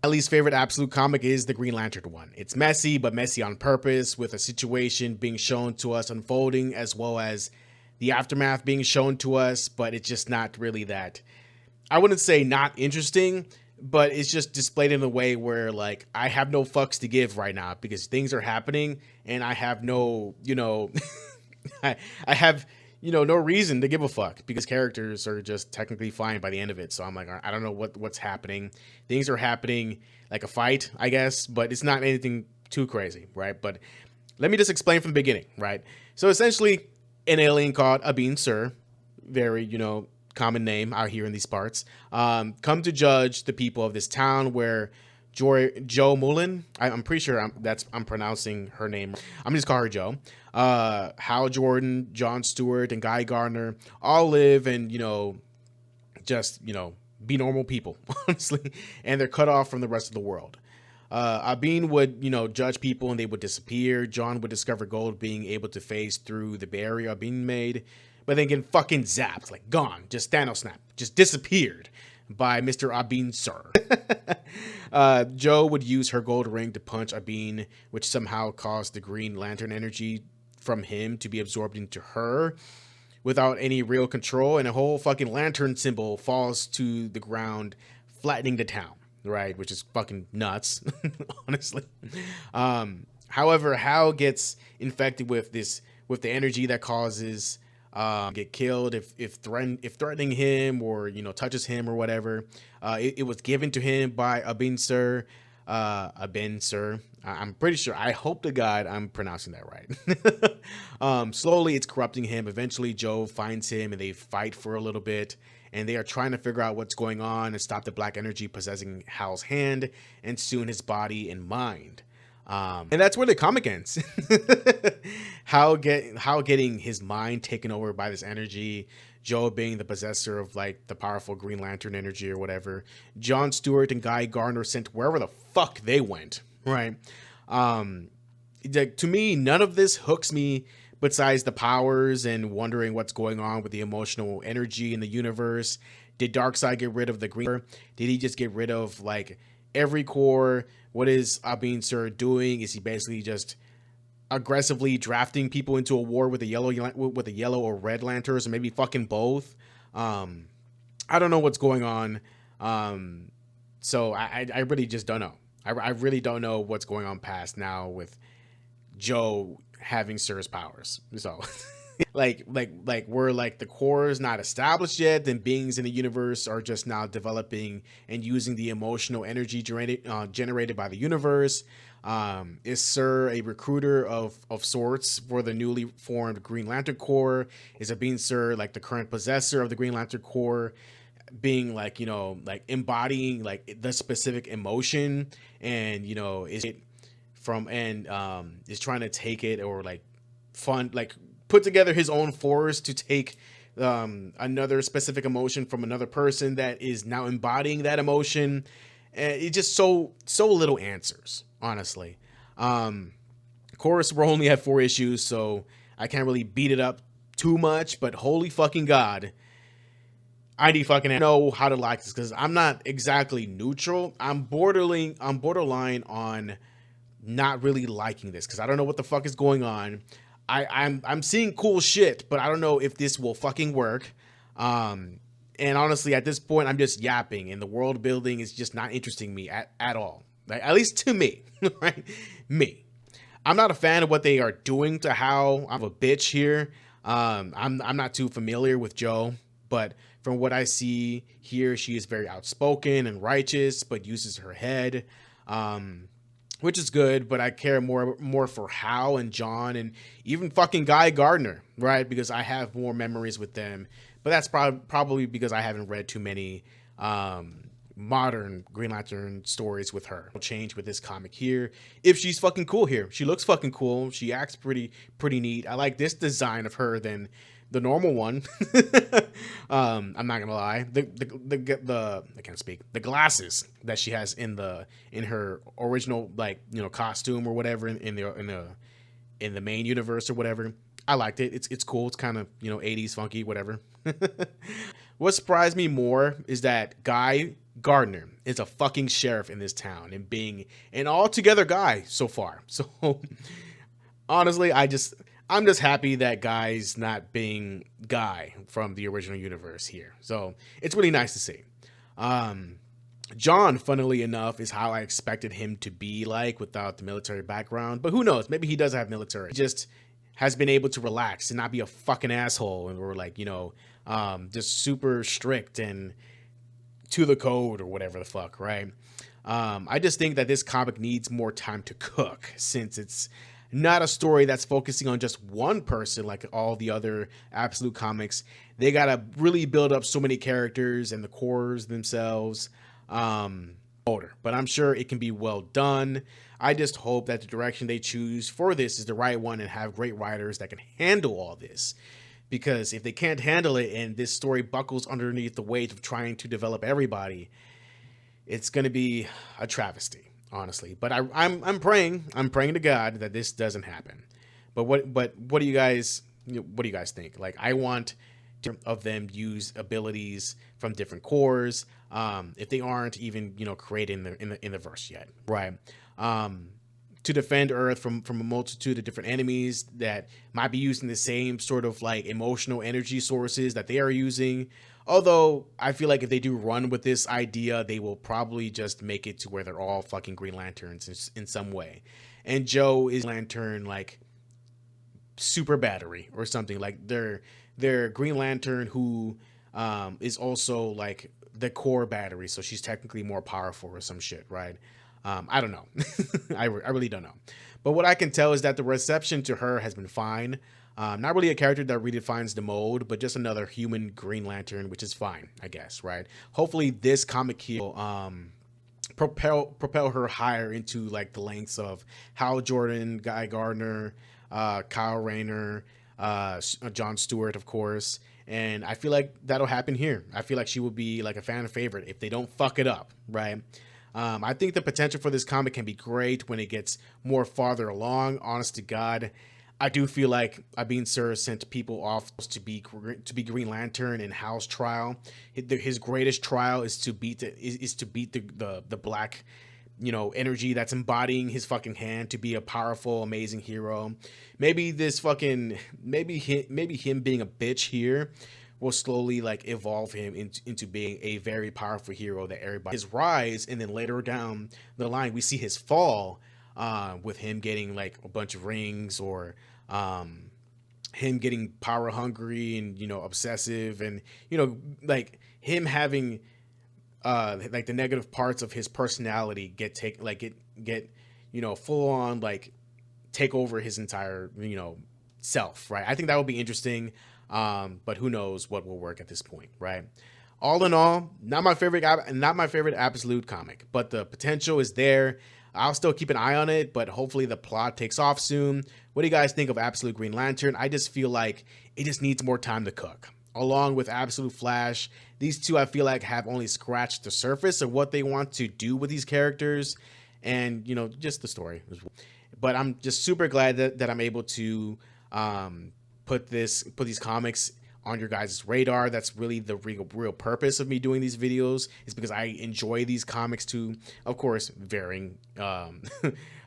My least favorite absolute comic is the Green Lantern one. It's messy, but messy on purpose, with a situation being shown to us unfolding as well as the aftermath being shown to us, but it's just not really that. I wouldn't say not interesting, but it's just displayed in a way where like I have no fucks to give right now because things are happening and I have no, I have no reason to give a fuck because characters are just technically fine by the end of it. So I'm like, I don't know what's happening. Things are happening like a fight, I guess, but it's not anything too crazy, right? But let me just explain from the beginning, right? So essentially, an alien called Abin Sur, very common name out here in these parts, come to judge the people of this town where Joe Mullen, I'm pretty sure I'm pronouncing her name. I'm just call her Joe. Hal Jordan, John Stewart, and Guy Gardner all live and just be normal people, honestly, and they're cut off from the rest of the world. Abin would, judge people and they would disappear. John would discover gold being able to phase through the barrier Abin made, but then get fucking zapped, like gone, just Thanos snap, just disappeared by Mr. Abin Sur. Joe would use her gold ring to punch Abin, which somehow caused the Green Lantern energy from him to be absorbed into her without any real control, and a whole fucking lantern symbol falls to the ground, flattening the town, right? Which is fucking nuts, honestly. However, Hal gets infected with the energy that causes get killed if threatening him or touches him or whatever. It was given to him by Abin Sur. Abin Sur. I'm pretty sure. I hope to God I'm pronouncing that right. Slowly, it's corrupting him. Eventually, Joe finds him and they fight for a little bit. And they are trying to figure out what's going on and stop the black energy possessing Hal's hand and soon his body and mind. And that's where the comic ends. Hal getting his mind taken over by this energy. Joe being the possessor of like the powerful Green Lantern energy or whatever. John Stewart and Guy Gardner sent wherever the fuck they went. Right. To me, none of this hooks me besides the powers and wondering what's going on with the emotional energy in the universe. Did Darkseid get rid of the green? Did he just get rid of like every core? What is Abin Sur doing? Is he basically just aggressively drafting people into a war with a yellow or red lanterns, or maybe fucking both? I don't know what's going on. So I really just don't know. I really don't know what's going on past now with Joe having Sur's powers. So like where like the core is not established yet, then beings in the universe are just now developing and using the emotional energy generated by the universe. Is Sur a recruiter of sorts for the newly formed Green Lantern Corps? Is Abin Sur like the current possessor of the Green Lantern Corps, being like like embodying like the specific emotion, and is it from and is trying to take it or like fund like put together his own force to take another specific emotion from another person that is now embodying that emotion. And it just so little answers, honestly. Of course, we're only at 4 issues, so I can't really beat it up too much, but holy fucking God, I need fucking know how to like this, because I'm not exactly neutral. I'm borderline on not really liking this because I don't know what the fuck is going on. I'm seeing cool shit, but I don't know if this will fucking work. And honestly, at this point, I'm just yapping, and the world building is just not interesting me at all. Like, at least to me, right? Me. I'm not a fan of what they are doing to Hal. I'm a bitch here. I'm not too familiar with Joe, but from what I see here, she is very outspoken and righteous, but uses her head, which is good. But I care more for Hal and John and even fucking Guy Gardner, right? Because I have more memories with them. But that's probably because I haven't read too many modern Green Lantern stories with her. It'll change with this comic here. If she's fucking cool here, she looks fucking cool. She acts pretty neat. I like this design of her than the normal one. I'm not gonna lie. The I can't speak. The glasses that she has in her original costume or whatever in the main universe or whatever. I liked it. It's cool. It's kind of 80s funky, whatever. What surprised me more is that Guy Gardner is a fucking sheriff in this town and being an altogether guy so far. So honestly, I'm just happy that Guy's not being Guy from the original universe here. So it's really nice to see. Um, John, funnily enough, is how I expected him to be like without the military background. But who knows? Maybe he does have military. He just has been able to relax and not be a fucking asshole. And we're like, just super strict and to the code or whatever the fuck, right? I just think that this comic needs more time to cook since it's not a story that's focusing on just one person like all the other Absolute comics. They gotta really build up so many characters and the cores themselves. But I'm sure it can be well done. I just hope that the direction they choose for this is the right one and have great writers that can handle all this. Because if they can't handle it and this story buckles underneath the weight of trying to develop everybody, it's going to be a travesty, honestly. But I'm praying to God that this doesn't happen. But what do you guys think? Like, I want of them use abilities from different cores if they aren't even created in the verse yet, right? To defend Earth from a multitude of different enemies that might be using the same sort of like emotional energy sources that they are using. Although I feel like if they do run with this idea, they will probably just make it to where they're all fucking Green Lanterns in some way, and Joe is Lantern like super battery or something. Like their Green Lantern who is also like the core battery, so she's technically more powerful or some shit, right? I don't know. I really don't know. But what I can tell is that the reception to her has been fine. Not really a character that redefines the mold, but just another human Green Lantern, which is fine, I guess, right? Hopefully this comic here will propel her higher into like the lengths of Hal Jordan, Guy Gardner, Kyle Rayner, John Stewart, of course. And I feel like that'll happen here. I feel like she will be like a fan favorite if they don't fuck it up, right? I think the potential for this comic can be great when it gets more farther along. Honest to God, I do feel like Abin Sur sent people off to be Green Lantern in Hal's trial. His greatest trial is to beat the black, energy that's embodying his fucking hand to be a powerful, amazing hero. Maybe him being a bitch here will slowly like evolve him into being a very powerful hero that everybody his rise, and then later down the line we see his fall with him getting like a bunch of rings or him getting power hungry and obsessive and like him having like the negative parts of his personality get full on like take over his entire self, right? I think that would be interesting. But who knows what will work at this point, right? All in all, not my favorite Absolute comic, but the potential is there. I'll still keep an eye on it, but hopefully the plot takes off soon. What do you guys think of Absolute Green Lantern? I just feel like it just needs more time to cook. Along with Absolute Flash, these two I feel like have only scratched the surface of what they want to do with these characters and, just the story. But I'm just super glad that I'm able to put these comics on your guys' radar. That's really the real purpose of me doing these videos, is because I enjoy these comics to, of course, varying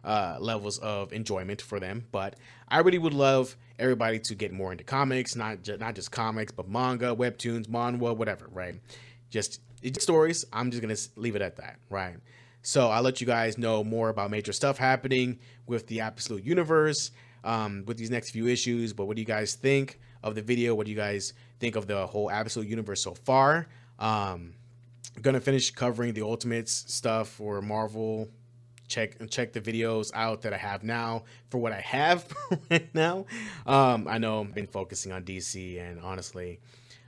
levels of enjoyment for them. But I really would love everybody to get more into comics, not just comics, but manga, webtoons, manhwa, whatever, right? Just stories. I'm just gonna leave it at that, right? So I'll let you guys know more about major stuff happening with the Absolute Universe with these next few issues. But what do you guys think of the video? What do you guys think of the whole Absolute Universe so far? I'm gonna finish covering the Ultimates stuff for Marvel. Check the videos out that I have now for what I have right now. I know I've been focusing on DC, and honestly,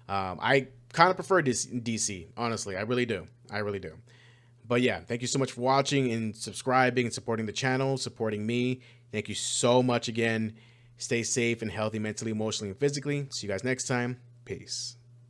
I kind of prefer DC. Honestly, I really do. But yeah, thank you so much for watching and subscribing and supporting the channel, supporting me. Thank you so much again. Stay safe and healthy mentally, emotionally, and physically. See you guys next time. Peace.